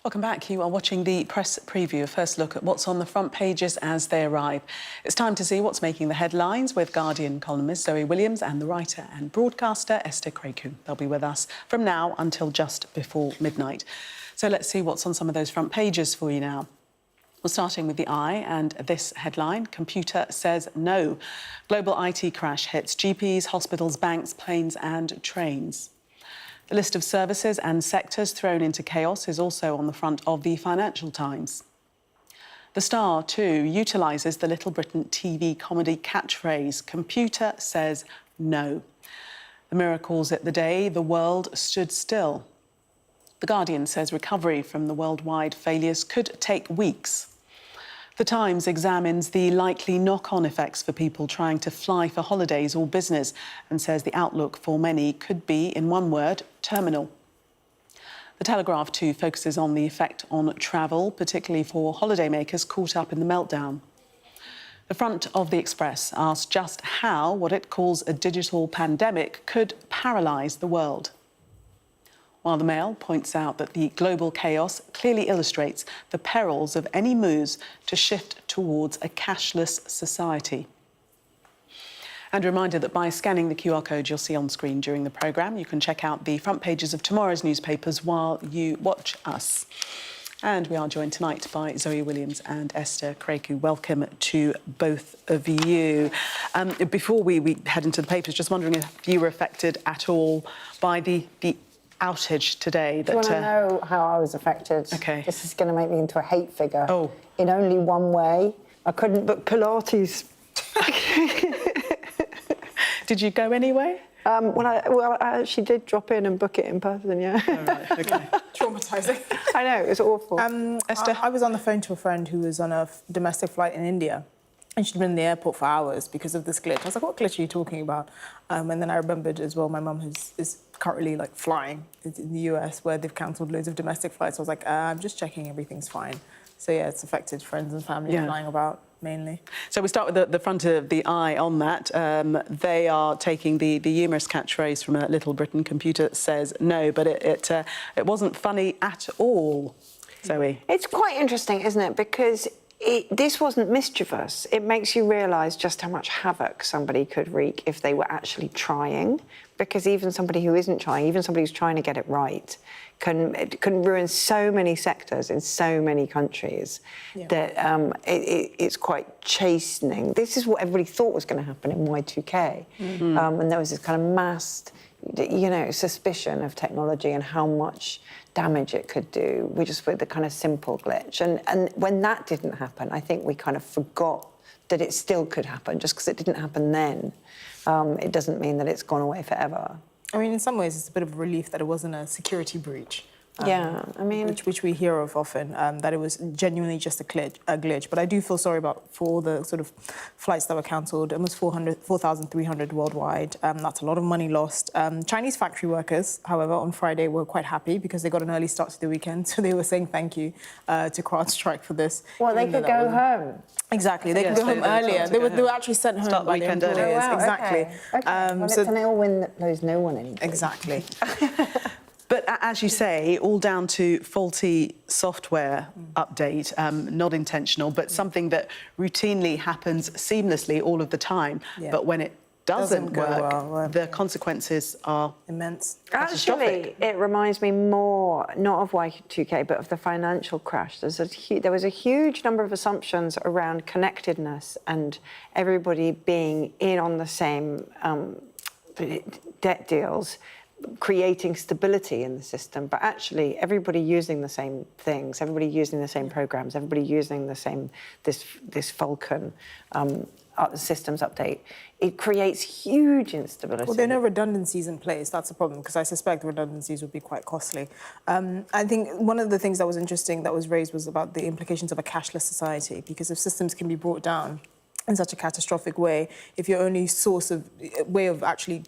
Welcome back. You are watching the press preview, a first look at what's on the front pages as they arrive. It's time to see what's making the headlines with Guardian columnist Zoe Williams and the writer and broadcaster Esther Craku. They'll be with us from now until just before midnight. So let's see what's on some of those front pages for you now. Well, starting with the Eye and this headline, Computer says no. Global IT crash hits GPs, hospitals, banks, planes and trains. The list of services and sectors thrown into chaos is also on the front of the Financial Times. The Star, too, utilises the Little Britain TV comedy catchphrase, Computer says no. The Mirror calls it the day the world stood still. The Guardian says recovery from the worldwide failures could take weeks. The Times examines the likely knock-on effects for people trying to fly for holidays or business and says the outlook for many could be, in one word, terminal. The Telegraph, too, focuses on the effect on travel, particularly for holidaymakers caught up in the meltdown. The front of the Express asks just how what it calls a digital pandemic could paralyse the world. While the Mail points out that the global chaos clearly illustrates the perils of any moves to shift towards a cashless society. And a reminder that by scanning the QR code you'll see on screen during the programme, you can check out the front pages of tomorrow's newspapers while you watch us. And we are joined tonight by Zoe Williams and Esther Craku. Welcome to both of you. Before we head into the papers, just wondering if you were affected at all by the outage today. Do you want to know how I was affected? OK. This is going to make me into a hate figure. Oh. In only one way. I couldn't book Pilates. Did you go anyway? I actually did drop in and book it in person, yeah. Oh, right, OK. Traumatising. I know, it was awful. Esther? I was on the phone to a friend who was on a domestic flight in India. And she'd been in the airport for hours because of this glitch. I was like, what glitch are you talking about? And then I remembered as well, my mum is currently like flying in the US where they've cancelled loads of domestic flights. So I was like, I'm just checking everything's fine. So yeah, it's affected friends and family flying about mainly. So we start with the front of the Eye on that. They are taking the humorous catchphrase from Little Britain, Computer says no, but it wasn't funny at all, Zoe. It's quite interesting, isn't it? Because this wasn't mischievous. It makes you realise just how much havoc somebody could wreak if they were actually trying. Because even somebody who isn't trying, even somebody who's trying to get it right, can ruin so many sectors in so many countries that it's quite chastening. This is what everybody thought was going to happen in Y2K. And there was this kind of massed, suspicion of technology and how much damage it could do, just with the kind of simple glitch. And when that didn't happen, I think we kind of forgot that it still could happen. Just because it didn't happen then, it doesn't mean that it's gone away forever. I mean, in some ways, it's a bit of a relief that it wasn't a security breach. I mean... Which we hear of often, that it was genuinely just a glitch. But I do feel sorry for all the sort of flights that were cancelled. Almost 4,300 worldwide. That's a lot of money lost. Chinese factory workers, however, on Friday were quite happy because they got an early start to the weekend. So they were saying thank you to CrowdStrike for this. Well, they could go home. Exactly, they could go home earlier. They were actually sent home Start the weekend early. Oh, wow, exactly. Okay. Well, it's an ill win that blows no one anything. Exactly. But as you say, all down to faulty software update, not intentional, but something that routinely happens seamlessly all of the time. Yeah. But when it doesn't work, the consequences are immense. Actually, it reminds me more, not of Y2K, but of the financial crash. There was a huge number of assumptions around connectedness and everybody being in on the same debt deals, creating stability in the system, but actually everybody using the same things, everybody using the same programs, everybody using the same this Falcon systems update, it creates huge instability. Well, there are no redundancies in place. That's the problem, because I suspect redundancies would be quite costly. I think one of the things that was interesting that was raised was about the implications of a cashless society, because if systems can be brought down in such a catastrophic way, if your only way of actually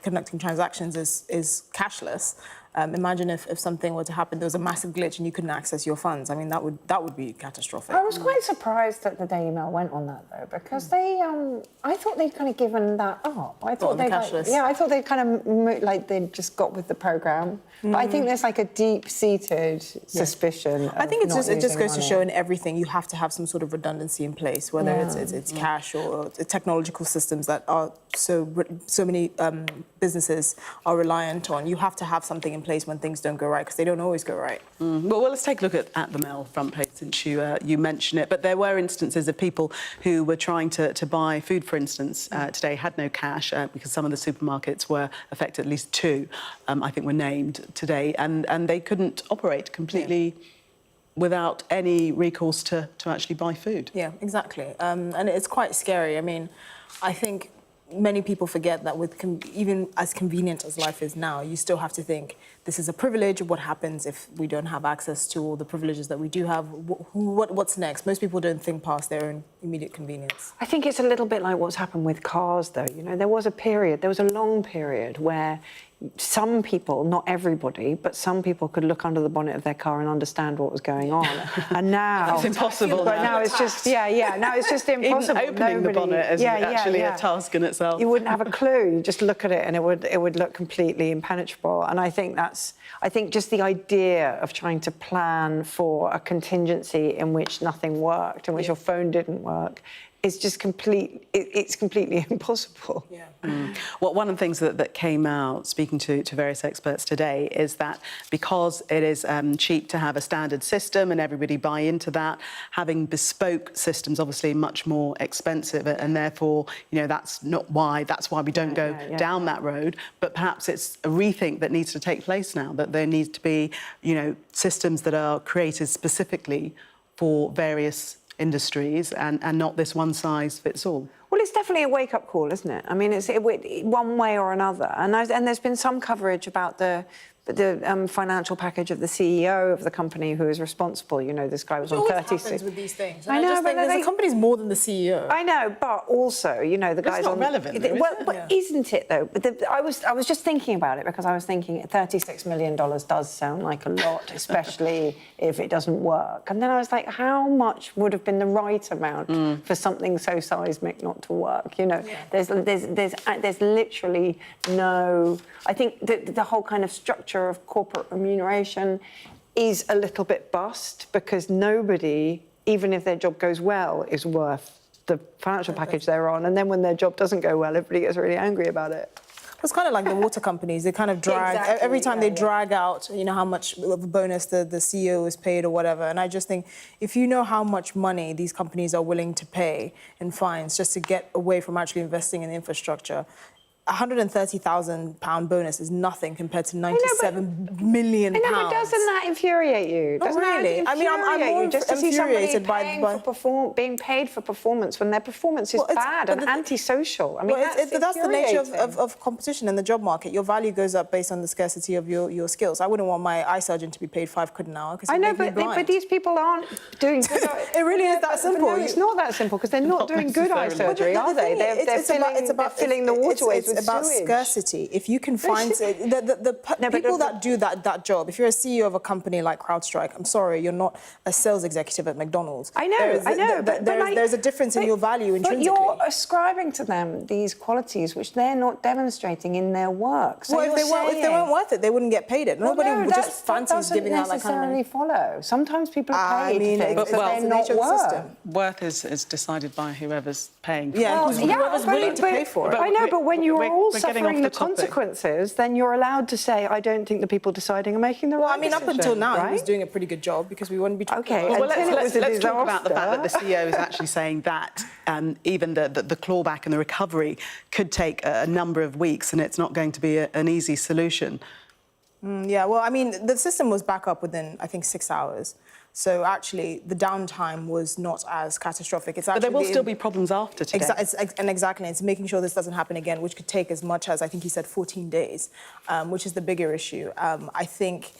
conducting transactions is cashless, Imagine if something were to happen, there was a massive glitch and you couldn't access your funds. I mean, that would be catastrophic. I was quite surprised that the Daily Mail went on that though, because I thought they'd kind of given that up. I thought they'd I thought they'd kind of they'd just got with the programme. But I think there's like a deep-seated suspicion. I think it just goes to money. show in everything you have to have some sort of redundancy in place, whether it's cash or technological systems that are so many businesses are reliant on. You have to have something in place when things don't go right, because they don't always go right. Well, let's take a look at the Mail front page since you mention it. But there were instances of people who were trying to buy food, for instance, today, had no cash because some of the supermarkets were affected, at least two, I think were named today, and they couldn't operate completely without any recourse to actually buy food. Yeah, exactly. And it's quite scary. I mean, I think many people forget that even as convenient as life is now, you still have to think this is a privilege. What happens if we don't have access to all the privileges that we do have? What's next? Most people don't think past their own immediate convenience. I think it's a little bit like what's happened with cars, though. You know, there was a long period where some people, not everybody, but some people could look under the bonnet of their car and understand what was going on. And now... It's impossible. But now it's just, now it's just impossible. Even opening the bonnet is actually a task in itself. You wouldn't have a clue. You just look at it and it would look completely impenetrable. And I think just the idea of trying to plan for a contingency in which nothing worked, in which your phone didn't work, is just it's completely impossible. Yeah. Well, one of the things that came out, speaking to various experts today, is that because it is cheap to have a standard system and everybody buy into that, having bespoke systems obviously much more expensive, and therefore, you know, that's why we don't go down that road. But perhaps it's a rethink that needs to take place now, that there needs to be, you know, systems that are created specifically for various industries and not this one size fits all. Well, it's definitely a wake-up call, isn't it? I mean, it's one way or another. And there's been some coverage about the financial package of the CEO of the company who is responsible. You know, this guy was on 36. Happens with these things. I know, but the company's more than the CEO. I know, but also, you know, the guy's not on. relevant, though, But isn't it though? But I was just thinking about it, because I was thinking $36 million does sound like a lot, especially if it doesn't work. And then I was like, how much would have been the right amount for something so seismic not to work? You know, there's literally no. I think the whole kind of structure of corporate remuneration is a little bit bust, because nobody, even if their job goes well, is worth the financial package they're on. And then when their job doesn't go well, everybody gets really angry about it. It's kind of like the water companies. They kind of drag, every time they drag out, you know, how much of a bonus the CEO is paid or whatever. And I just think if you know how much money these companies are willing to pay in fines just to get away from actually investing in infrastructure, £130,000 bonus is nothing compared to £97 million. I know, but doesn't that infuriate you? Not really. I mean, I'm more just to see somebody being paid for performance when their performance is bad and antisocial. I mean, that's the nature of competition in the job market. Your value goes up based on the scarcity of your skills. I wouldn't want my eye surgeon to be paid £5 an hour. I know, but these people aren't doing good. It really is that simple. No, it's not that simple, because they're not doing good eye surgery, are they? They're filling the waterways. It's about scarcity. If you can find the people that do that job, if you're a CEO of a company like CrowdStrike, I'm sorry, you're not a sales executive at McDonald's. I know, but there's a difference in your value intrinsically. But you're ascribing to them these qualities which they're not demonstrating in their work. So well, if they weren't worth it, they wouldn't get paid it. Nobody would just fancies giving out that kind of money. Follow. Sometimes people are paid things that they're not worth. Worth is decided by whoever's paying for it. Whoever's willing to pay for it. I know, but when you're all suffering the consequences, then you're allowed to say, I don't think the people deciding are making the right decision. Up until now, he was doing a pretty good job, because we wouldn't be talking about it. Let's talk about the fact that the CEO is actually saying that even the clawback and the recovery could take a number of weeks, and it's not going to be an easy solution. Yeah, well, I mean, the system was back up within, I think, 6 hours. So actually, the downtime was not as catastrophic. But there will still be problems after today. Exactly, it's making sure this doesn't happen again, which could take as much as, I think he said, 14 days, which is the bigger issue. I think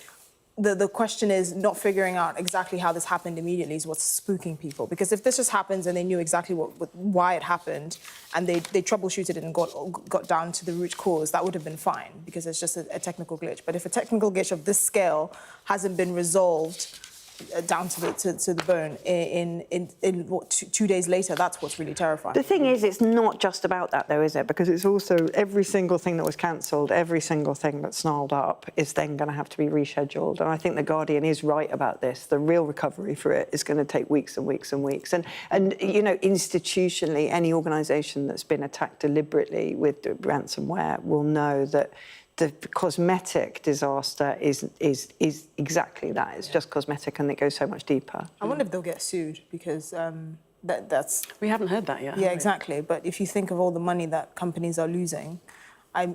the question is not figuring out exactly how this happened immediately is what's spooking people. Because if this just happens and they knew exactly why it happened and they troubleshooted it and got down to the root cause, that would have been fine because it's just a technical glitch. But if a technical glitch of this scale hasn't been resolved down to the bone in what, 2 days later, that's what's really terrifying. The thing is, it's not just about that, though, is it? Because it's also every single thing that was cancelled, every single thing that's snarled up is then going to have to be rescheduled. And I think The Guardian is right about this. The real recovery for it is going to take weeks and weeks and weeks. And you know, institutionally, any organisation that's been attacked deliberately with ransomware will know that the cosmetic disaster is exactly that. It's just cosmetic and it goes so much deeper. I wonder if they'll get sued because that's... We haven't heard that yet. Yeah, exactly. But if you think of all the money that companies are losing, I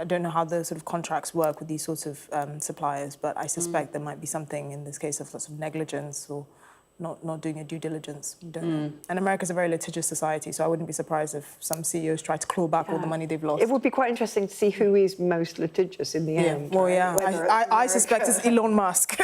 don't know how the sort of contracts work with these sorts of suppliers, but I suspect there might be something in this case of lots of negligence or not doing your due diligence. You don't know. And America's a very litigious society, so I wouldn't be surprised if some CEOs try to claw back all the money they've lost. It would be quite interesting to see who is most litigious in the end. Well, yeah. I suspect it's Elon Musk,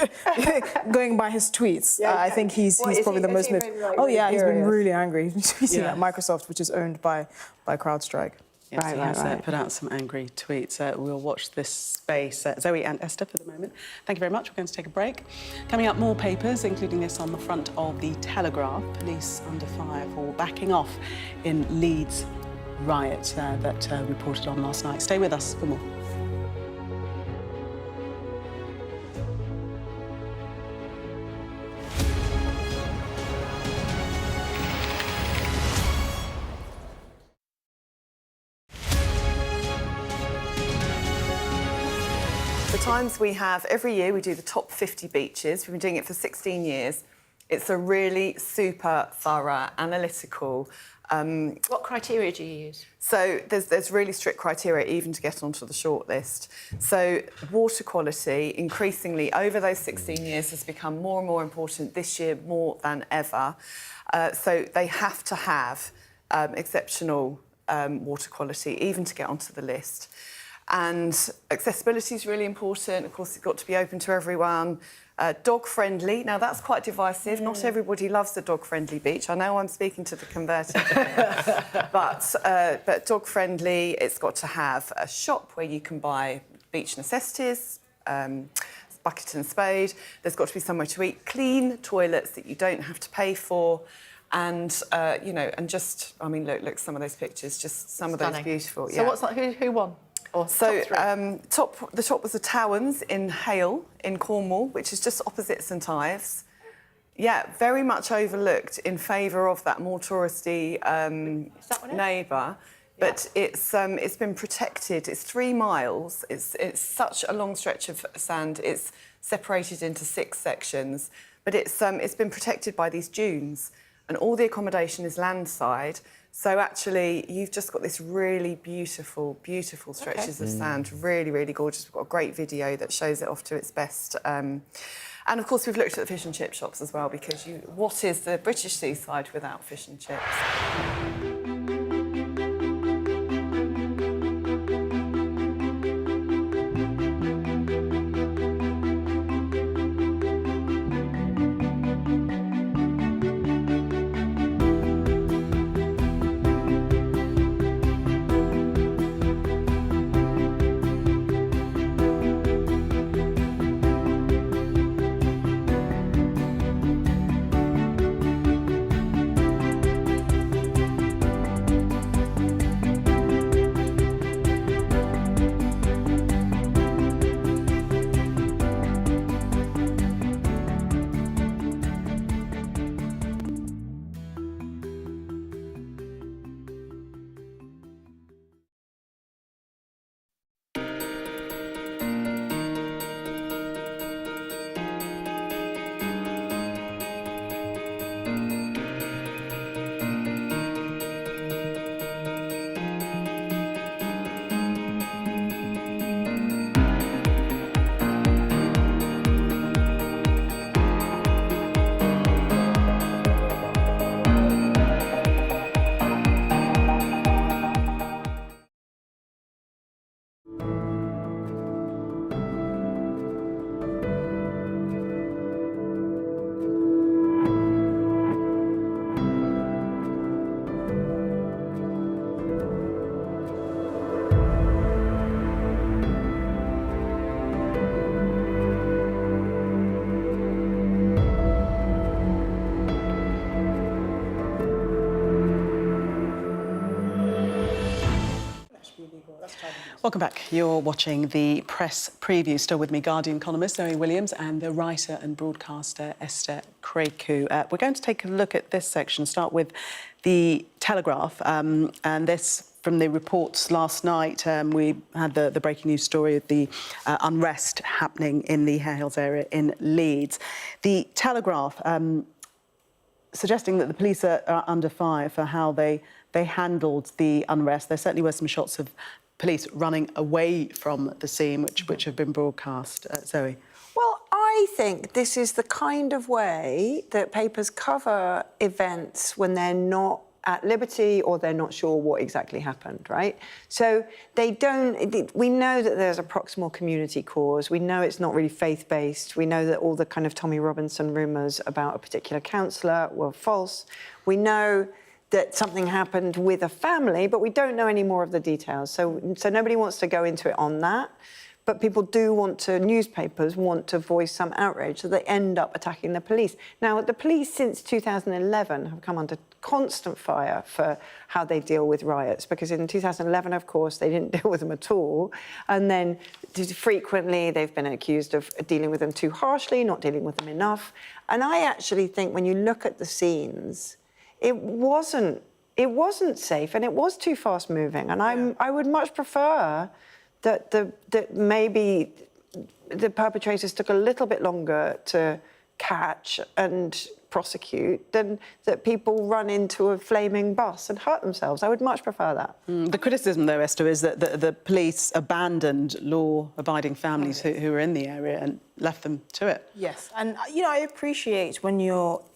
going by his tweets. Yeah, I think he's probably the most... He's been really angry. He's tweeting at Microsoft, which is owned by CrowdStrike. Yes, he has put out some angry tweets. We'll watch this space. Zoe and Esther for the moment. Thank you very much. We're going to take a break. Coming up, more papers, including this on the front of the Telegraph. Police under fire for backing off in Leeds riot that reported on last night. Stay with us for more. The Times we have, every year we do the top 50 beaches. We've been doing it for 16 years. It's a really super thorough, analytical... what criteria do you use? So there's really strict criteria even to get onto the shortlist. So water quality, increasingly over those 16 years, has become more and more important this year more than ever. So they have to have exceptional water quality even to get onto the list. And accessibility is really important. Of course, it's got to be open to everyone. Dog-friendly. Now, that's quite divisive. Not everybody loves the dog-friendly beach. I know I'm speaking to the converted. but dog-friendly, it's got to have a shop where you can buy beach necessities, bucket and spade. There's got to be somewhere to eat. Clean toilets that you don't have to pay for. And, you know, and just, I mean, look, some of those pictures, just some of those beautiful. So what's that, who won? So the top was the Towers in Hale in Cornwall, which is just opposite St Ives. Yeah, very much overlooked in favour of that more touristy neighbour. But it's been protected. It's 3 miles. It's such a long stretch of sand. It's separated into 6 sections. But it's been protected by these dunes, and all the accommodation is landside. So actually, you've just got this really beautiful, beautiful stretches of sand. Really, really gorgeous. We've got a great video that shows it off to its best. And of course, we've looked at the fish and chip shops as well, because what is the British seaside without fish and chips? Welcome back. You're watching the press preview. Still with me, Guardian columnist Zoe Williams and the writer and broadcaster Esther Craku. We're going to take a look at this section, start with the Telegraph, and this from the reports last night. We had the breaking news story of the unrest happening in the Hales area in Leeds. The Telegraph suggesting that the police are under fire for how they handled the unrest. There certainly were some shots of police running away from the scene, which have been broadcast. Zoe? Well, I think this is the kind of way that papers cover events when they're not at liberty or they're not sure what exactly happened, right? So we know that there's a proximal community cause. We know it's not really faith-based. We know that all the kind of Tommy Robinson rumours about a particular counsellor were false. We know that something happened with a family, but we don't know any more of the details. So nobody wants to go into it on that. But people do newspapers want to voice some outrage, so they end up attacking the police. Now, the police since 2011 have come under constant fire for how they deal with riots, because in 2011, of course, they didn't deal with them at all. And then frequently they've been accused of dealing with them too harshly, not dealing with them enough. And I actually think when you look at the scenes, it wasn't safe and it was too fast moving. And I would much prefer that maybe the perpetrators took a little bit longer to catch and prosecute than that people run into a flaming bus and hurt themselves. I would much prefer that. The criticism, though, Esther, is that the police abandoned law-abiding families who were in the area and left them to it. Yes, and I appreciate when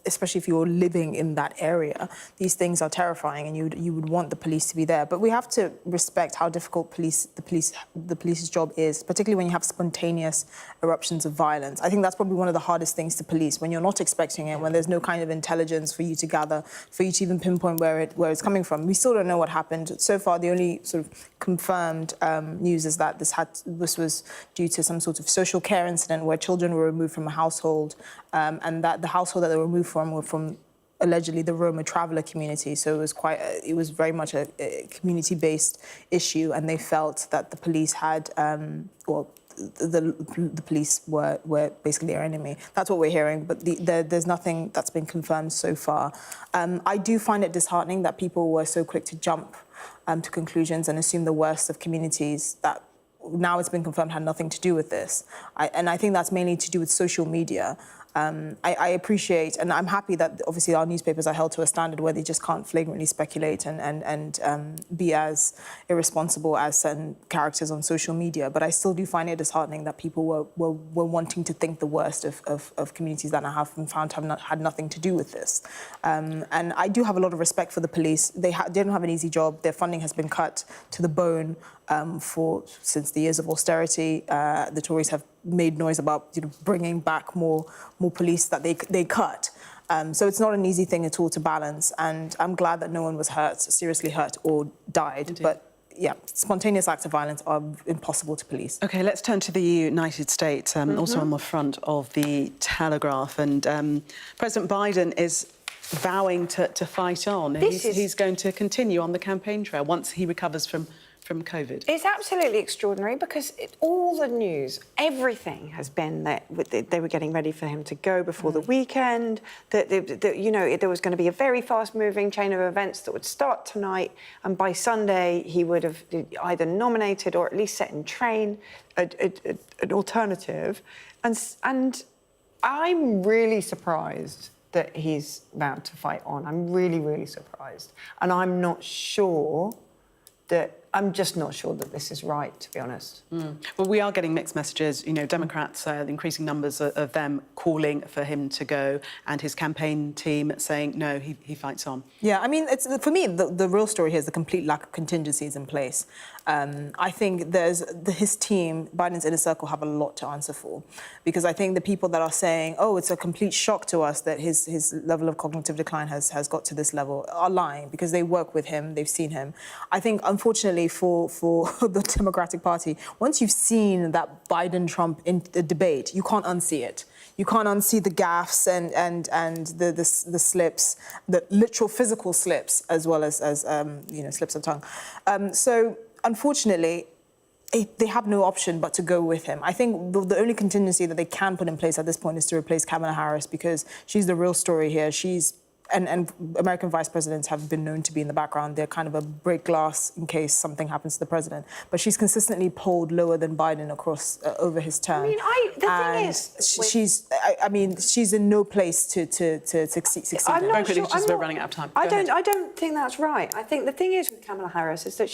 especially if you're living in that area, these things are terrifying, and you would want the police to be there. But we have to respect how difficult the police's job is, particularly when you have spontaneous eruptions of violence. I think that's probably one of the hardest things to police, when you're not expecting it, when there's no kind of intelligence for you to gather, for you to even pinpoint where it's coming from. We still don't know what happened. So far, the only sort of confirmed news is that this was due to some sort of social care incident where children were removed from a household, and that the household that they were removed from were from allegedly the Roma traveller community. So it was very much a community-based issue, and they felt that the police had, the police were basically their enemy. That's what we're hearing, but there's nothing that's been confirmed so far. I do find it disheartening that people were so quick to jump to conclusions and assume the worst of communities that now it's been confirmed had nothing to do with this. And I think that's mainly to do with social media. I appreciate, and I'm happy that obviously our newspapers are held to a standard where they just can't flagrantly speculate and be as irresponsible as certain characters on social media. But I still do find it disheartening that people were wanting to think the worst of communities that have been found to have had nothing to do with this. And I do have a lot of respect for the police. They didn't have an easy job. Their funding has been cut to the bone since the years of austerity. The Tories have made noise about bringing back more police that they cut. So it's not an easy thing at all to balance, and I'm glad that no one was seriously hurt or died. Indeed. But yeah, spontaneous acts of violence are impossible to police. OK, let's turn to the United States, also on the front of the Telegraph. And President Biden is vowing to fight on. He's going to continue on the campaign trail once he recovers from COVID. It's absolutely extraordinary because all the news, everything has been that they were getting ready for him to go before the weekend, that there was going to be a very fast-moving chain of events that would start tonight, and by Sunday he would have either nominated or at least set in train an alternative. And I'm really surprised that he's vowed to fight on. I'm really, really surprised. And I'm just not sure that this is right, to be honest. Well, we are getting mixed messages. Democrats, increasing numbers of them calling for him to go, and his campaign team saying, no, he fights on. Yeah, I mean, for me, the real story here is the complete lack of contingencies in place. I think his team, Biden's inner circle, have a lot to answer for, because I think the people that are saying, oh, it's a complete shock to us that his level of cognitive decline has got to this level, are lying, because they work with him, they've seen him. I think, unfortunately, for the Democratic Party, once you've seen that Biden-Trump debate, you can't unsee it. You can't unsee the gaffes and the slips, the literal physical slips, as well as slips of tongue. So, unfortunately, they have no option but to go with him. I think the only contingency that they can put in place at this point is to replace Kamala Harris, because she's the real story here. And American vice presidents have been known to be in the background. They're kind of a break glass in case something happens to the president. But she's consistently polled lower than Biden across over his term. I mean, the thing is, she's in no place to succeed. I'm not sure. Just we're running out of time. I don't think that's right. I think the thing is with Kamala Harris is that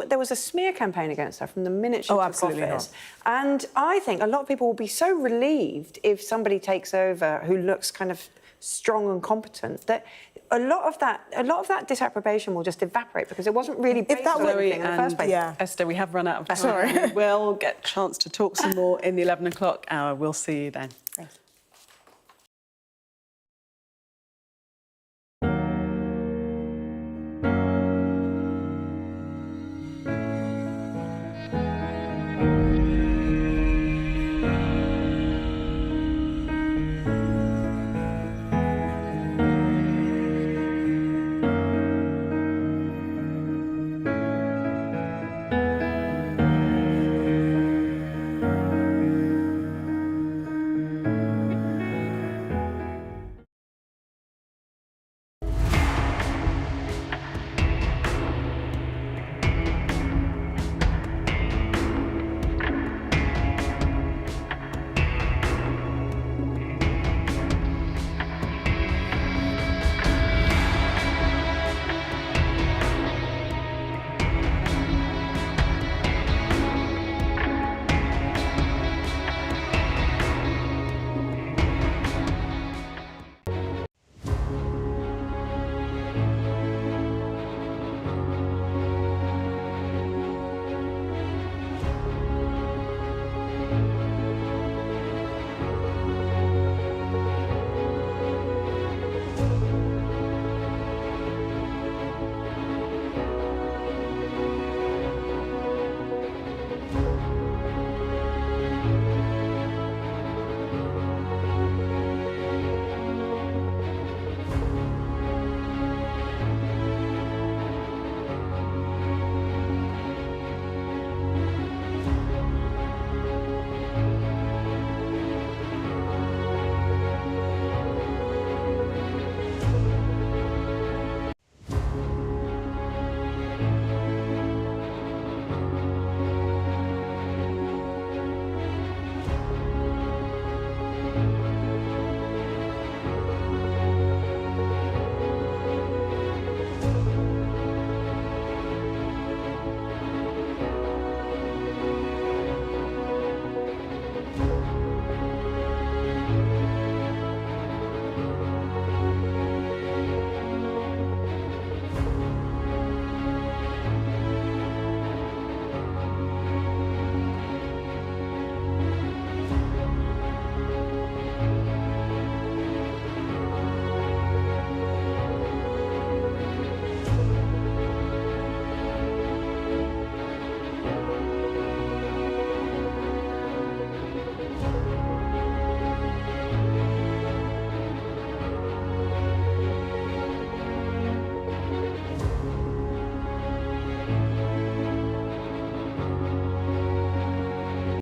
there was a smear campaign against her from the minute she took office. And I think a lot of people will be so relieved if somebody takes over who looks kind of strong and competent, that a lot of that disapprobation will just evaporate because it wasn't really based on anything in the first place. Yeah. Esther, we have run out of time. Sorry. We'll get a chance to talk some more in the 11 o'clock hour. We'll see you then. Thank you.